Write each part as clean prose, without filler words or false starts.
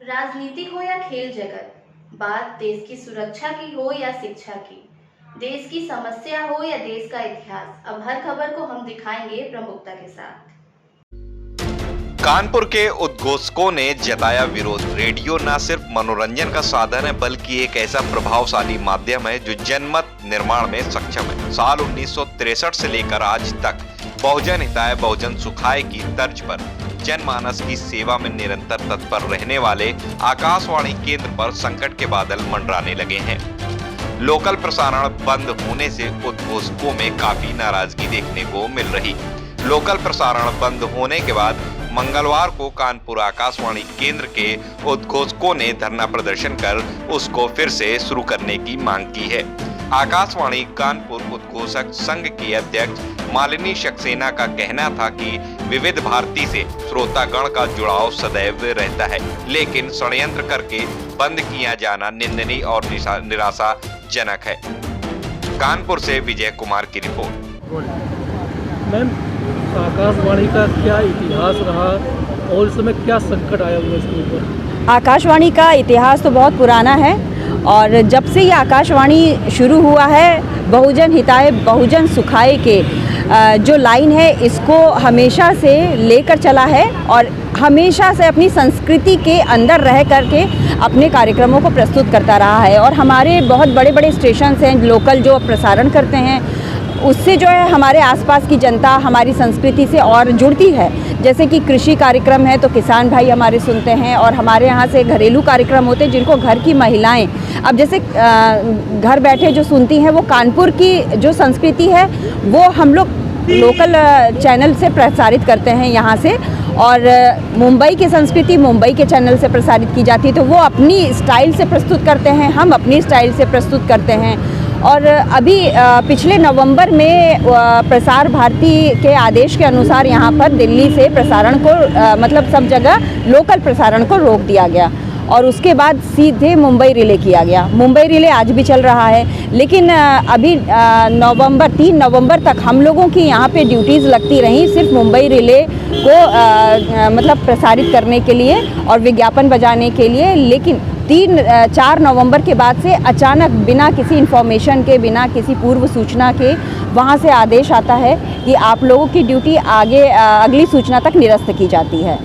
राजनीति हो या खेल जगत, बात देश की सुरक्षा की हो या शिक्षा की, देश की समस्या हो या देश का इतिहास, अब हर खबर को हम दिखाएंगे प्रमुखता के साथ। कानपुर के उद्घोषकों ने जताया विरोध। रेडियो न सिर्फ मनोरंजन का साधन है बल्कि एक ऐसा प्रभावशाली माध्यम है जो जनमत निर्माण में सक्षम है। साल 1963 से लेकर आज तक बहुजन हिताय बहुजन सुखाय की तर्ज पर जनमानस की सेवा में निरंतर तत्पर रहने वाले आकाशवाणी केंद्र पर संकट के बादल मंडराने लगे हैं। लोकल प्रसारण बंद होने से उद्घोषकों में काफी नाराजगी देखने को मिल रही। लोकल प्रसारण बंद होने के बाद मंगलवार को कानपुर आकाशवाणी केंद्र के उद्घोषकों ने धरना प्रदर्शन कर उसको फिर से शुरू करने की मांग की है। आकाशवाणी कानपुर उद्घोषक संघ की अध्यक्ष मालिनी सक्सेना का कहना था कि विविध भारती से श्रोतागण का जुड़ाव सदैव रहता है, लेकिन षड्यंत्र करके बंद किया जाना निंदनीय और निराशाजनक है। कानपुर से विजय कुमार की रिपोर्ट। मैम, आकाशवाणी का क्या इतिहास रहा और इस समय क्या संकट आया हुआ इसके ऊपर? आकाशवाणी का इतिहास तो बहुत पुराना है और जब से ये आकाशवाणी शुरू हुआ है, बहुजन हिताय बहुजन सुखाय के जो लाइन है इसको हमेशा से लेकर चला है और हमेशा से अपनी संस्कृति के अंदर रह करके अपने कार्यक्रमों को प्रस्तुत करता रहा है। और हमारे बहुत बड़े बड़े स्टेशन हैं लोकल जो प्रसारण करते हैं, उससे जो है हमारे आसपास की जनता हमारी संस्कृति से और जुड़ती है। जैसे कि कृषि कार्यक्रम है तो किसान भाई हमारे सुनते हैं, और हमारे यहाँ से घरेलू कार्यक्रम होते हैं जिनको घर की महिलाएं अब जैसे घर बैठे जो सुनती हैं, वो कानपुर की जो संस्कृति है वो हम लोग लोकल चैनल से प्रसारित करते हैं यहाँ से, और मुंबई की संस्कृति मुंबई के चैनल से प्रसारित की जाती है। तो वो अपनी स्टाइल से प्रस्तुत करते हैं, हम अपनी स्टाइल से प्रस्तुत करते हैं। और अभी पिछले नवंबर में प्रसार भारती के आदेश के अनुसार यहाँ पर दिल्ली से प्रसारण को मतलब सब जगह लोकल प्रसारण को रोक दिया गया और उसके बाद सीधे मुंबई रिले किया गया। मुंबई रिले आज भी चल रहा है, लेकिन अभी 3 नवंबर तक हम लोगों की यहाँ पे ड्यूटीज़ लगती रहीं सिर्फ मुंबई रिले को मतलब प्रसारित करने के लिए और विज्ञापन बजाने के लिए। लेकिन 4 नवंबर के बाद से अचानक बिना किसी इन्फॉर्मेशन के, बिना किसी पूर्व सूचना के वहाँ से आदेश आता है कि आप लोगों की ड्यूटी आगे अगली सूचना तक निरस्त की जाती है।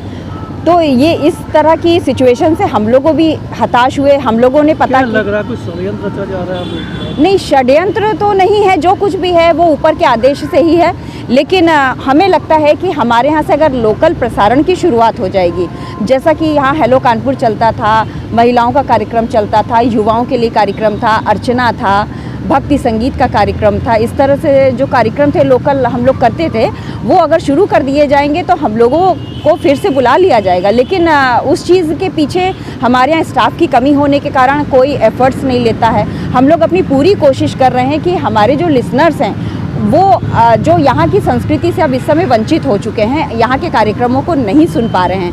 तो ये इस तरह की सिचुएशन से हम लोगों भी हताश हुए। हम लोगों ने पता लग रहा है कोई षड्यंत्र रचा जा रहा है? नहीं, षड्यंत्र तो नहीं है, जो कुछ भी है वो ऊपर के आदेश से ही है। लेकिन हमें लगता है कि हमारे यहाँ से अगर लोकल प्रसारण की शुरुआत हो जाएगी, जैसा कि यहाँ हेलो कानपुर चलता था, महिलाओं का कार्यक्रम चलता था, युवाओं के लिए कार्यक्रम था, अर्चना था, भक्ति संगीत का कार्यक्रम था, इस तरह से जो कार्यक्रम थे लोकल हम लोग करते थे, वो अगर शुरू कर दिए जाएंगे तो हम लोगों को फिर से बुला लिया जाएगा। लेकिन उस चीज़ के पीछे हमारे यहाँ स्टाफ की कमी होने के कारण कोई एफर्ट्स नहीं लेता है। हम लोग अपनी पूरी कोशिश कर रहे हैं कि हमारे जो लिसनर्स हैं वो जो यहाँ की संस्कृति से अब इस समय वंचित हो चुके हैं, यहाँ के कार्यक्रमों को नहीं सुन पा रहे हैं,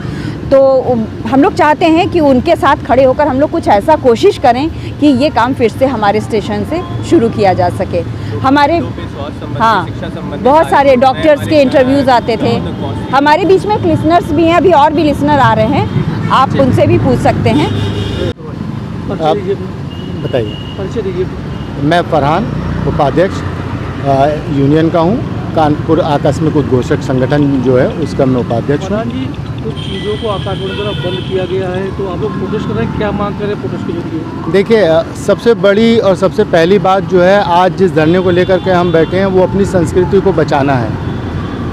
तो हम लोग चाहते हैं कि उनके साथ खड़े होकर हम लोग कुछ ऐसा कोशिश करें कि ये काम फिर से हमारे स्टेशन से शुरू किया जा सके। हमारे बहुत सारे डॉक्टर्स के इंटरव्यूज़ आते थे। हमारे बीच में एक लिसनर्स भी हैं, अभी और भी लिसनर आ रहे हैं, आप उनसे भी पूछ सकते हैं। आप बताइए। परिचय दीजिए। मैं फरहान, उपाध्यक्ष यूनियन का हूँ। कानपुर आकस्मिक उद्घोषक संगठन जो है उसका मैं उपाध्यक्ष हूँ। कुछ चीज़ों को आकाशवाणी द्वारा बंद किया गया है, तो आप लोग प्रोटेस्ट कर रहे हैं, क्या मांग कर रहे हैं प्रोटेस्ट के जरिए? देखिए, सबसे बड़ी और सबसे पहली बात जो है, आज जिस धरने को लेकर के हम बैठे हैं वो अपनी संस्कृति को बचाना है।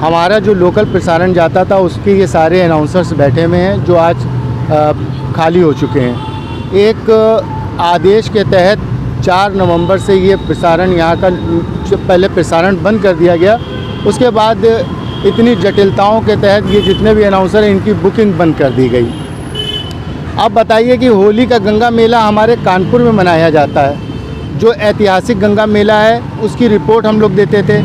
हमारा जो लोकल प्रसारण जाता था उसके ये सारे अनाउंसर्स बैठे हुए हैं जो आज खाली हो चुके हैं। एक आदेश के तहत 4 नवंबर से ये प्रसारण यहाँ का पहले प्रसारण बंद कर दिया गया, उसके बाद इतनी जटिलताओं के तहत ये जितने भी अनाउंसर हैं इनकी बुकिंग बंद कर दी गई। अब बताइए कि होली का गंगा मेला हमारे कानपुर में मनाया जाता है, जो ऐतिहासिक गंगा मेला है उसकी रिपोर्ट हम लोग देते थे,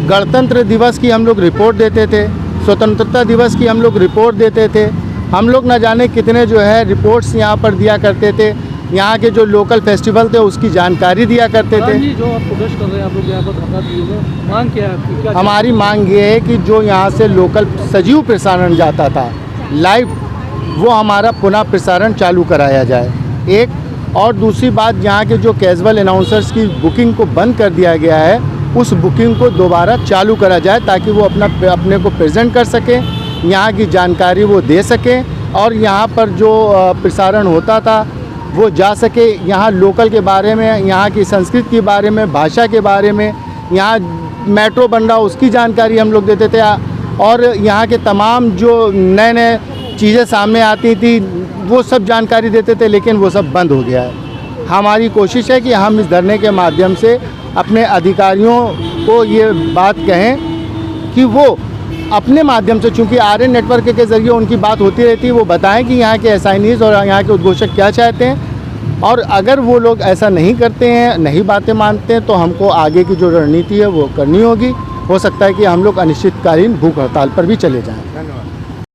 गणतंत्र दिवस की हम लोग रिपोर्ट देते थे, स्वतंत्रता दिवस की हम लोग रिपोर्ट देते थे। हम लोग न जाने कितने जो है रिपोर्ट्स यहाँ पर दिया करते थे। यहाँ के जो लोकल फेस्टिवल थे उसकी जानकारी दिया करते थे। जो आप प्रोटेस्ट कर रहे हैं, आप लोग यहाँ पर धरना दिए, मांग क्या है? हमारी मांग ये है कि जो यहाँ से लोकल सजीव प्रसारण जाता था, लाइव वो हमारा पुनः प्रसारण चालू कराया जाए। एक और दूसरी बात, यहाँ के जो कैजुअल अनाउंसर्स की बुकिंग को बंद कर दिया गया है, उस बुकिंग को दोबारा चालू करा जाए ताकि वो अपने को प्रेजेंट कर सकें, यहाँ की जानकारी वो दे सकें और यहाँ पर जो प्रसारण होता था वो जा सके। यहाँ लोकल के बारे में, यहाँ की संस्कृति के बारे में, भाषा के बारे में, यहाँ मेट्रो बन रहा उसकी जानकारी हम लोग देते थे और यहाँ के तमाम जो नए नए चीज़ें सामने आती थी वो सब जानकारी देते थे, लेकिन वो सब बंद हो गया है। हमारी कोशिश है कि हम इस धरने के माध्यम से अपने अधिकारियों को ये बात कहें कि वो अपने माध्यम से, चूँकि आर्यन नेटवर्क के ज़रिए उनकी बात होती रहती है, वो बताएं कि यहाँ के असाइनीज़ और यहाँ के उद्घोषक क्या चाहते हैं और अगर वो लोग ऐसा नहीं करते हैं, नहीं बातें मानते हैं, तो हमको आगे की जो रणनीति है वो करनी होगी। हो सकता है कि हम लोग अनिश्चितकालीन भूख हड़ताल पर भी चले जाएँ। धन्यवाद।